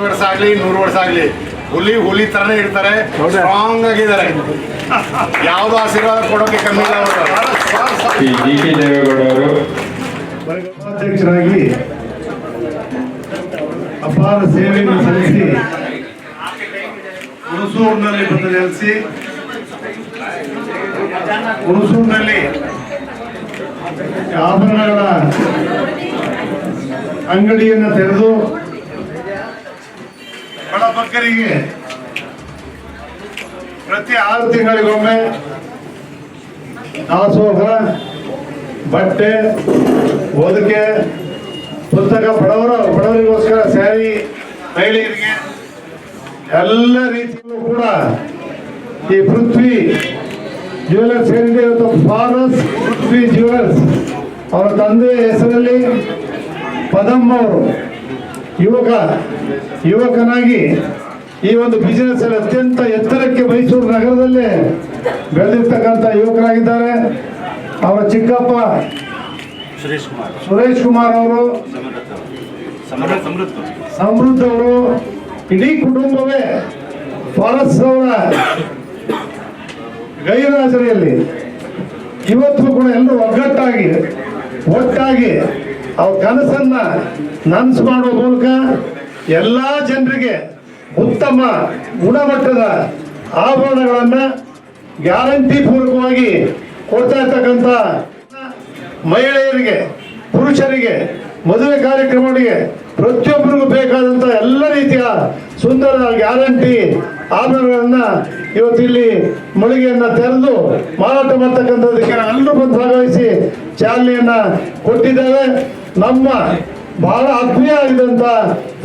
ವರ್ಷ ಆಗಲಿ 100 ವರ್ಷ ಆಗಲಿ ಹುಲಿ ತರನೇ ಇರ್ತಾರೆ, ಸ್ಟ್ರಾಂಗ್ ಆಗಿದ್ದಾರೆ. ಯಾವುದೋ ಆಶೀರ್ವಾದ ಕೊಡೋಕೆ ಕಮ್ಮಿ ಇಲ್ಲ ಅವರು. ಡಿ.ಕೆ. ದೇವೇಗೌಡ ಅವರು ಅಧ್ಯಕ್ಷರಾಗಿ ಅಪಾರ ಸೇವೆಯನ್ನು ಸಲ್ಲಿಸಿ ಹುಣಸೂರಿನಲ್ಲಿ ಬಂದು ನೆಲೆಸಿ ಹುಣಸೂರಿನಲ್ಲಿ ಆಭರಣಗಳ ಅಂಗಡಿಯನ್ನು ತೆರೆದು ಬಡಬಗ್ಗರಿಗೆ ಪ್ರತಿ 6 ತಿಂಗಳಿಗೊಮ್ಮೆ ದಾಸೋಹ, ಬಟ್ಟೆ, ಓದಿಕೆ, ಪುಸ್ತಕ, ಬಡವರಿಗೋಸ್ಕರ ಸ್ಯಾರಿ, ಮಹಿಳೆಯರಿಗೆ ಎಲ್ಲ ರೀತಿಯಲ್ಲೂ ಕೂಡ ಈ ಪೃಥ್ವಿ ಜ್ಯುವೆಲರ್ಸ್ ಏನಿದೆ ಇವತ್ತು ಫಾರಸ್ ಪೃಥ್ವಿ ಜ್ಯುವೆಲರ್ಸ್ ಅವರ ತಂದೆಯ ಹೆಸರಲ್ಲಿ ಪದಮ್ ಅವರು ಯುವಕನಾಗಿ ಈ ಒಂದು ಬಿಸಿನೆಸ್ ಅಲ್ಲಿ ಅತ್ಯಂತ ಎತ್ತರಕ್ಕೆ ಮೈಸೂರು ನಗರದಲ್ಲೇ ಬೆಳೆದಿರ್ತಕ್ಕಂಥ ಯುವಕರಾಗಿದ್ದಾರೆ. ಅವರ ಚಿಕ್ಕಪ್ಪ ಸುರೇಶ್ ಕುಮಾರ್ ಅವರು, ಸಮೃದ್ಧ ಅವರು, ಇಡೀ ಕುಟುಂಬವೇ ಫಾರಸ್ ಅವರ ಗೈರಾಜರಿಯಲ್ಲಿ ಇವತ್ತು ಕೂಡ ಎಲ್ಲರೂ ಒಟ್ಟಾಗಿ ಅವ್ರ ಕನಸನ್ನ ನನಸು ಮಾಡುವ ಮೂಲಕ ಎಲ್ಲ ಜನರಿಗೆ ಉತ್ತಮ ಗುಣಮಟ್ಟದ ಆಭರಣಗಳನ್ನ ಗ್ಯಾರಂಟಿ ಪೂರ್ವಕವಾಗಿ ಕೊಡ್ತಾ ಇರ್ತಕ್ಕಂಥ ಮಹಿಳೆಯರಿಗೆ, ಪುರುಷರಿಗೆ, ಮದುವೆ ಕಾರ್ಯಕ್ರಮಗಳಿಗೆ ಪ್ರತಿಯೊಬ್ಬರಿಗೂ ಬೇಕಾದಂಥ ಎಲ್ಲ ರೀತಿಯ ಸುಂದರ ಗ್ಯಾರಂಟಿ ಆಭರಣಗಳನ್ನ ಇವತ್ತಿಲ್ಲಿ ಮಳಿಗೆಯನ್ನ ತೆರೆದು ಮಾರಾಟ ಮಾಡ್ತಕ್ಕಂಥದಕ್ಕೆ ಎಲ್ಲರೂ ಬಂದು ಭಾಗವಹಿಸಿ ಚಾಲನೆಯನ್ನ ಕೊಟ್ಟಿದ್ದೇವೆ. ನಮ್ಮ ಬಹಳ ಆತ್ಮೀಯ ಆಗಿದಂತ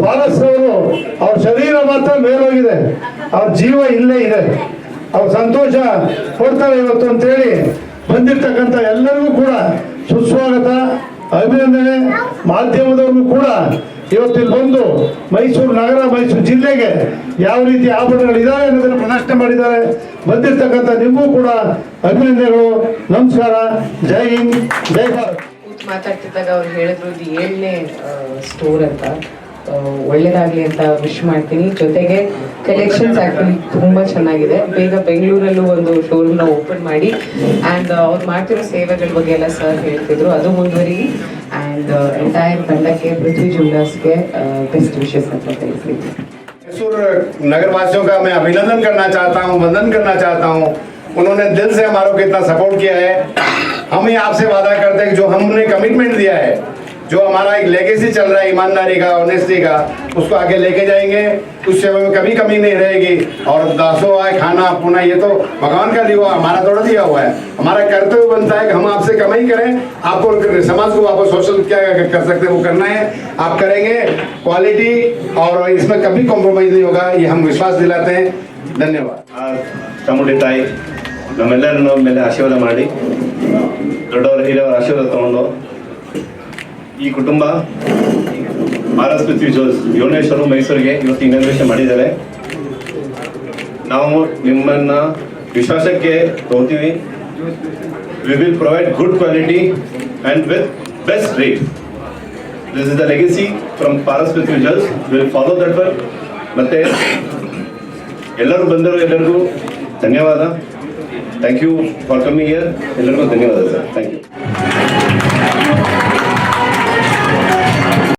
ಫಾರಸ್ ಅವರು, ಅವ್ರ ಶರೀರ ಮಾತ್ರ ಮೇಲೋಗಿದೆ, ಅವ್ರ ಜೀವ ಇಲ್ಲೇ ಇದೆ, ಅವ್ರ ಸಂತೋಷ ಕೊಡ್ತಾರೆ ಇವತ್ತು ಅಂತೇಳಿ ಬಂದಿರ್ತಕ್ಕಂಥ ಎಲ್ಲರಿಗೂ ಕೂಡ ಸುಸ್ವಾಗತ, ಅಭಿನಂದನೆ. ಮಾಧ್ಯಮದವ್ರಿಗೂ ಕೂಡ ಇವತ್ತಿಲ್ಲಿ ಬಂದು ಮೈಸೂರು ನಗರ, ಮೈಸೂರು ಜಿಲ್ಲೆಗೆ ಯಾವ ರೀತಿ ಆಭರಣಗಳಿದ್ದಾವೆ ಅನ್ನೋದನ್ನು ಪ್ರದರ್ಶನ ಮಾಡಿದ್ದಾರೆ. ಬಂದಿರ್ತಕ್ಕಂಥ ನಿಮಗೂ ಕೂಡ ಅಭಿನಂದನೆಗಳು, ನಮಸ್ಕಾರ, ಜೈ ಹಿಂದ್, ಜೈ ಭಾರತ್. ಮಾತಾಡ್ತಿದ್ದಾಗ ಅವ್ರು ಹೇಳಿದ್ರು ಇದು 7ನೇ ಸ್ಟೋರ್ ಅಂತ, ಒಳ್ಳೇದಾಗ್ಲಿ ಅಂತ ವಿಶ್ ಮಾಡ್ತೀನಿ. ಜೊತೆಗೆ ಕಲೆಕ್ಷನ್ಸ್ ಆಕ್ಚುಲಿ ತುಂಬಾ ಚೆನ್ನಾಗಿದೆ. ಬೇಗ ಬೆಂಗಳೂರಲ್ಲೂ ಒಂದು ಶೋರೂಮ್ ನ ಓಪನ್ ಮಾಡಿ ಅಂಡ್ ಅವ್ರು ಮಾಡ್ತಿರೋ ಸೇವೆಗಳ ಬಗ್ಗೆ ಎಲ್ಲ ಸರ್ ಹೇಳ್ತಿದ್ರು, ಅದು ಮುಂದುವರಿ. ಅಂಡ್ ಎಂಟೈರ್ ತಂಡಕ್ಕೆ, ಪೃಥ್ವಿ ಜ್ಯುವೆಲರ್ಸ್ಗೆ ಬೆಸ್ಟ್ ವಿಶಸ್ ಅಂತ ತಿಳಿಸ್ತೀನಿ. मैसूर नगर वासियों का मैं अभिनंदन करना चाहता हूँ, वंदन करना चाहता हूँ. उन्होंने दिल से हमारे को इतना सपोर्ट किया है. हम ही आपसे वादा करते हैं कि जो हमने कमिटमेंट दिया है, जो हमारा एक लेगेसी चल रहा है ईमानदारी का, ऑनेस्टी का, उसको आगे लेके जाएंगे. उस सेवा में कभी कमी नहीं रहेगी. और दासों आए खाना पुना, ये तो भगवान का दिया हुआ, हमारा थोड़ा दिया हुआ है. हमारा कर्तव्य बनता है कि हम आपसे कमाई करें, आपको समाज को वापस सोशल क्या कर सकते हैं वो करना है, आप करेंगे. क्वालिटी और इसमें कभी कॉम्प्रोमाइज नहीं होगा, ये हम विश्वास दिलाते हैं. धन्यवाद. ಚಾಮುಂಡಿ ತಾಯಿ ನಮ್ಮೆಲ್ಲರನ್ನು ಮೇಲೆ ಆಶೀರ್ವಾದ ಮಾಡಿ, ದೊಡ್ಡವರ ಹಿರಿಯವರ ಆಶೀರ್ವಾದ ತಗೊಂಡು ಈ ಕುಟುಂಬ ಫಾರಸ್ ಪೃಥ್ವಿ ಜ್ಯುವೆಲರ್ಸ್ ಭುವನೇಶ್ವರ ಮೈಸೂರಿಗೆ ಇವತ್ತು ಇನಾಗ್ರೇಷನ್ ಮಾಡಿದ್ದಾರೆ. ನಾವು ನಿಮ್ಮನ್ನ ವಿಶ್ವಾಸಕ್ಕೆ ತಗೋತೀವಿ. We will provide good quality and with best rate. This is the legacy from ಫಾರಸ್ Prithvi jewellers. Will follow that work. ಮತ್ತೆ ಎಲ್ಲರೂ ಬಂದರು, ಎಲ್ಲರಿಗೂ ಧನ್ಯವಾದ. Thank you for coming here. ಎಲ್ಲರಿಗೂ ಧನ್ಯವಾದ ಸರ್. Thank you.